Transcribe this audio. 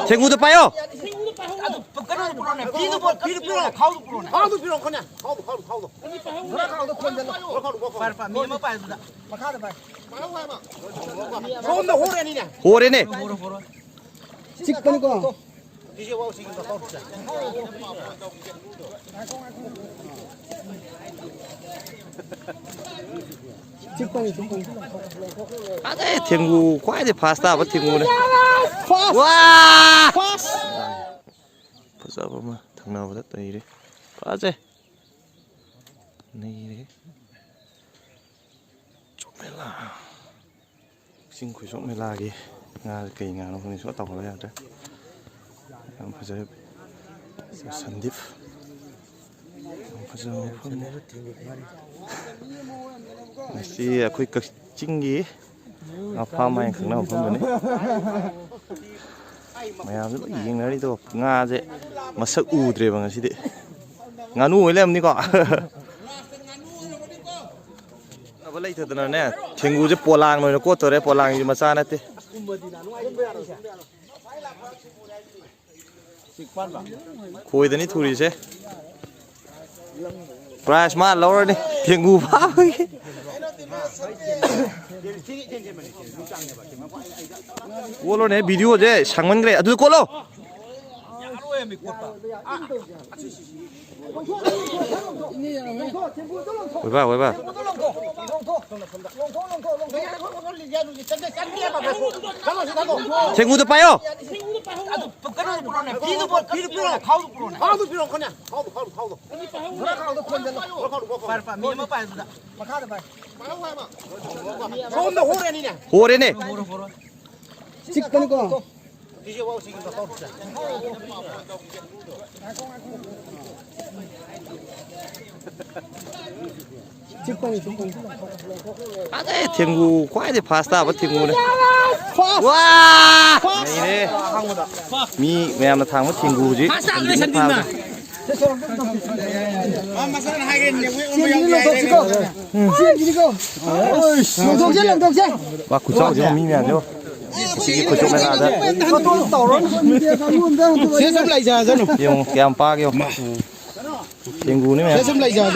탱구도 빠요. 호래네. 찍거니까. 아, 네, 탱구 과이데 파스타 뭐 탱구네. 와! 벌써 보면 당나보다 또 이래. 빠제. 네 이래. 쪽멜라. 싱크 쪽멜라기. nga kỳ nga nó không số tàu rồi đấy. Em phải chơi sân điệp. Phải chơi không. Thì khơi cực chính gì? Nó pha mai khẳng nào không được đấy. Mày làm rất là gì nữa đi thôi. Nga vậy mà sợ u rồi bằng cái gì đấy. Nga nu ấy làm đi cọ. Nó lấy thật là nè. Thằng u chứ Polang rồi nó cốt rồi đấy Polang gì mà xa này thế. Khôi thế này thuri chứ. Price mà lâu rồi đi. Thằng u phá. Cô này video chứ sáng vấn cái này. Cô lo. Quay ba. 탱구도 빠요. 호래네. 찍거니까. 아, 네, 탱구 과이데 파스타 뭐 탱구네. 와! 이네. 미 매암나 탕 뭐 탱구지. 파스타를 산딘다. 마사는 하긴 와, 구석 좀 미미하죠. Sige ko chụp lại ra. Yung kaya pa kyo. Tinggu ni mẹ.